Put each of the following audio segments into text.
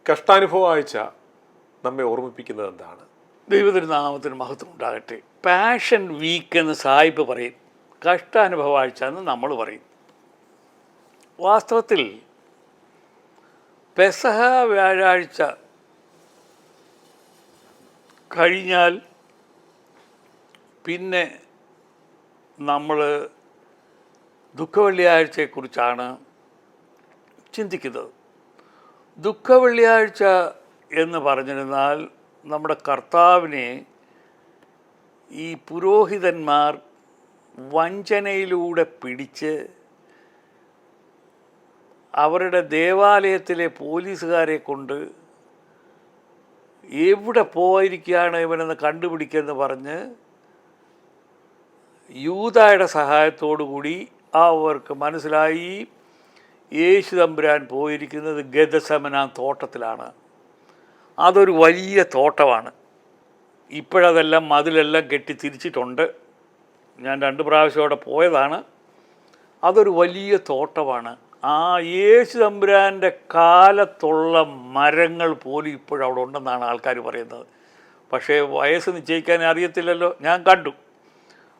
കഷ്ടാനുഭവ ആഴ്ച നമ്മെ ഓർമ്മിപ്പിക്കുന്നത് എന്താണ്? ദൈവത്തിൻ്റെ നാമത്തിന് മഹത്വം ഉണ്ടാകട്ടെ. പാഷൻ വീക്ക് എന്ന് സായിപ്പ് പറയും, കഷ്ടാനുഭവ ആഴ്ച എന്ന് നമ്മൾ പറയും. വാസ്തവത്തിൽ പെസഹ വ്യാഴാഴ്ച കഴിഞ്ഞാൽ പിന്നെ നമ്മൾ ദുഃഖവെള്ളിയാഴ്ചയെക്കുറിച്ചാണ് ചിന്തിക്കുന്നത്. ദുഃഖവെള്ളിയാഴ്ച എന്ന് പറഞ്ഞിരുന്നാൽ നമ്മുടെ കർത്താവിനെ ഈ പുരോഹിതന്മാർ വഞ്ചനയിലൂടെ പിടിച്ച് അവരുടെ ദേവാലയത്തിലെ പോലീസുകാരെ കൊണ്ട് എവിടെ പോയിരിക്കുകയാണ് ഇവനെന്ന് കണ്ടുപിടിക്കുമെന്ന് പറഞ്ഞ് യൂദായുടെ സഹായത്തോടു കൂടി അവർക്ക് മനസ്സിലായി യേശു തമ്പുരാൻ പോയിരിക്കുന്നത് ഗെത്സമന തോട്ടത്തിലാണ്. അതൊരു വലിയ തോട്ടമാണ്. ഇപ്പോഴതെല്ലാം മതിലെല്ലാം കെട്ടി തിരിച്ചിട്ടുണ്ട്. ഞാൻ 2 പ്രാവശ്യം അവിടെ പോയതാണ്. അതൊരു വലിയ തോട്ടമാണ്. ആ യേശു തമ്പുരാൻ്റെ കാലത്തുള്ള മരങ്ങൾ പോലും ഇപ്പോഴവിടെ ഉണ്ടെന്നാണ് ആൾക്കാർ പറയുന്നത്. പക്ഷേ വയസ്സ് നിശ്ചയിക്കാൻ അറിയത്തില്ലല്ലോ. ഞാൻ കണ്ടു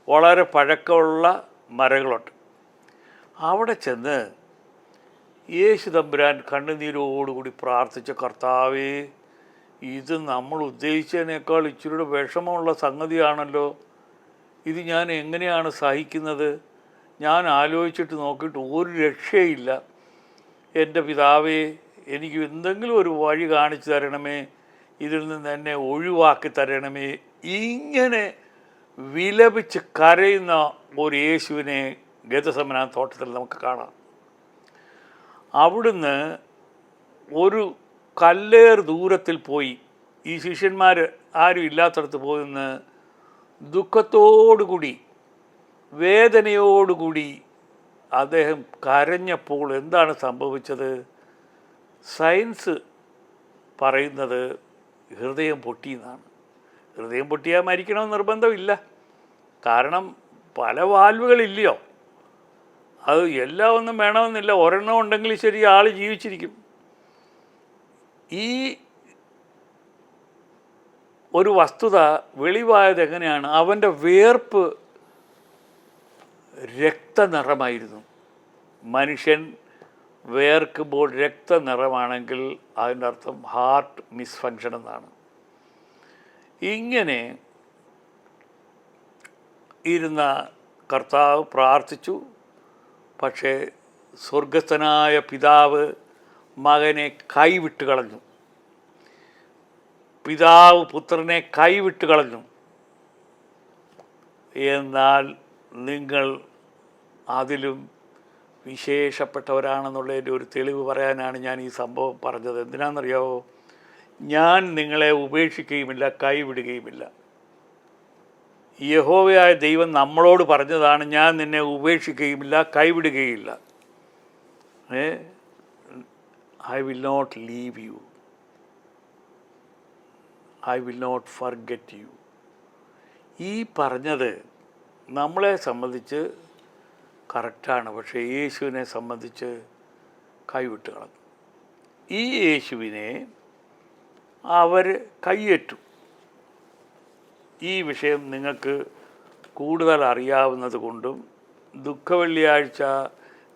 വളരെ പഴക്കമുള്ള മരങ്ങളുണ്ട്. അവിടെ ചെന്ന് യേശു തമ്പുരാൻ കണ്ണുനീരോടുകൂടി പ്രാർത്ഥിച്ച, കർത്താവേ, ഇത് നമ്മൾ ഉദ്ദേശിച്ചതിനേക്കാൾ ഇച്ചിരിയുടെ വിഷമമുള്ള സംഗതിയാണല്ലോ, ഇത് ഞാൻ എങ്ങനെയാണ് സഹിക്കുന്നത്? ഞാൻ ആലോചിച്ചിട്ട് നോക്കിയിട്ട് ഒരു രക്ഷയില്ല. എൻ്റെ പിതാവേ, എനിക്ക് എന്തെങ്കിലും ഒരു വഴി കാണിച്ചു തരണമേ, ഇതിൽ നിന്ന് എന്നെ ഒഴിവാക്കി തരണമേ. ഇങ്ങനെ വിലപിച്ച് കരയുന്ന ഒരു യേശുവിനെ ഗെത്സമന തോട്ടത്തിൽ നമുക്ക് കാണാം. അവിടുന്ന് ഒരു കല്ലേർ ദൂരത്തിൽ പോയി ഈ ശിഷ്യന്മാർ ആരും ഇല്ലാത്തടത്ത് പോയി നിന്ന് ദുഃഖത്തോടുകൂടി വേദനയോടുകൂടി അദ്ദേഹം കരഞ്ഞപ്പോൾ എന്താണ് സംഭവിച്ചത്? സയൻസ് പറയുന്നത് ഹൃദയം പൊട്ടിയെന്നാണ്. ഹൃദയം പൊട്ടിയാൽ മരിക്കണമെന്ന് നിർബന്ധമില്ല. കാരണം പല വാൽവുകളില്ലയോ, അത് എല്ലാം ഒന്നും വേണമെന്നില്ല. ഒരെണ്ണം ഉണ്ടെങ്കിൽ ശരി, ആൾ ജീവിച്ചിരിക്കും. ഈ ഒരു വസ്തുത വെളിവായത് എങ്ങനെയാണ്? അവൻ്റെ വിയർപ്പ് രക്തനിറമായിരുന്നു. മനുഷ്യൻ വിയർക്കുമ്പോൾ രക്തനിറമാണെങ്കിൽ അതിൻ്റെ അർത്ഥം ഹാർട്ട് മിസ്ഫങ്ഷൻ എന്നാണ്. ഇങ്ങനെ ഇരുന്ന കർത്താവ് പ്രാർത്ഥിച്ചു. പക്ഷേ സ്വർഗസ്ഥനായ പിതാവ് മകനെ കൈവിട്ട് കളഞ്ഞു. പിതാവ് പുത്രനെ കൈവിട്ട് കളഞ്ഞു. എന്നാൽ നിങ്ങൾ അതിലും വിശേഷപ്പെട്ടവരാണെന്നുള്ളതിൻ്റെ ഒരു തെളിവ് പറയാനാണ് ഞാൻ ഈ സംഭവം പറഞ്ഞത്. എന്തിനാണെന്നറിയാമോ? ഞാൻ നിങ്ങളെ ഉപേക്ഷിക്കുകയുമില്ല, കൈവിടുകയുമില്ല. യഹോവയായ ദൈവം നമ്മളോട് പറഞ്ഞതാണ്, ഞാൻ നിന്നെ ഉപേക്ഷിക്കുകയുമില്ല, കൈവിടുകയില്ല. I will not leave you, I will not forget you. ഈ പറഞ്ഞത് നമ്മളെ സംബന്ധിച്ച് കറക്റ്റാണ്. പക്ഷേ യേശുവിനെ സംബന്ധിച്ച് കൈവിട്ട് കളഞ്ഞു. ഈ യേശുവിനെ അവർ കൈയേറ്റു. ഈ വിഷയം നിങ്ങൾക്ക് കൂടുതൽ അറിയാവുന്നത് കൊണ്ടും ദുഃഖവെള്ളിയാഴ്ച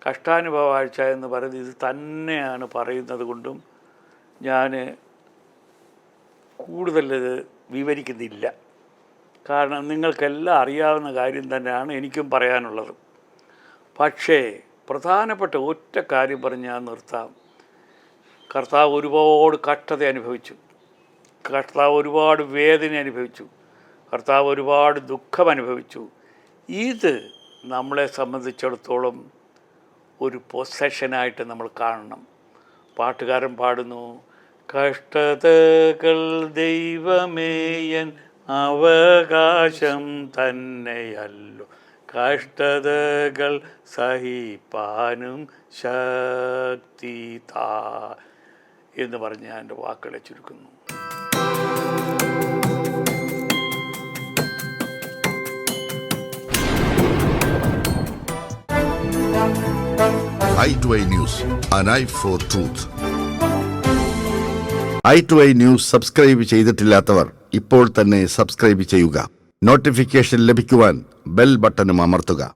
കഷ്ടാനുഭവ ആഴ്ച എന്ന് പറയുന്നത് ഇത് തന്നെയാണ് പറയുന്നത് കൊണ്ടും ഞാൻ കൂടുതൽ വിവരിക്കുന്നില്ല. കാരണം നിങ്ങൾക്കെല്ലാം അറിയാവുന്ന കാര്യം തന്നെയാണ് എനിക്കും പറയാനുള്ളത്. പക്ഷേ പ്രധാനപ്പെട്ട ഒറ്റ കാര്യം പറഞ്ഞ് ഞാൻ നിർത്താം. കർത്താവ് ഒരുപാട് കഷ്ടത അനുഭവിച്ചു. കർത്താവ് ഒരുപാട് വേദന അനുഭവിച്ചു. കർത്താവ് ഒരുപാട് ദുഃഖം അനുഭവിച്ചു. ഇത് നമ്മളെ സംബന്ധിച്ചിടത്തോളം ഒരു പൊസഷനായിട്ട് നമ്മൾ കാണണം. പാട്ടുകാരൻ പാടുന്നു, കഷ്ടതകൾ ദൈവമേയൻ അവകാശം തന്നെയല്ലോ, കഷ്ടതകൾ സഹിപ്പാനും ശക്തി താ എന്ന് പറഞ്ഞ് ഞാൻ എൻ്റെ വാക്കുകളെ ചുരുക്കുന്നു. i2i News, an eye for truth. i2i news subscribe ചെയ്തിട്ടില്ലാത്തവർ ഇപ്പോൾ തന്നെ സബ്സ്ക്രൈബ് ചെയ്യുക. നോട്ടിഫിക്കേഷൻ ലഭിക്കുവാൻ ബെൽ ബട്ടണും അമർത്തുക.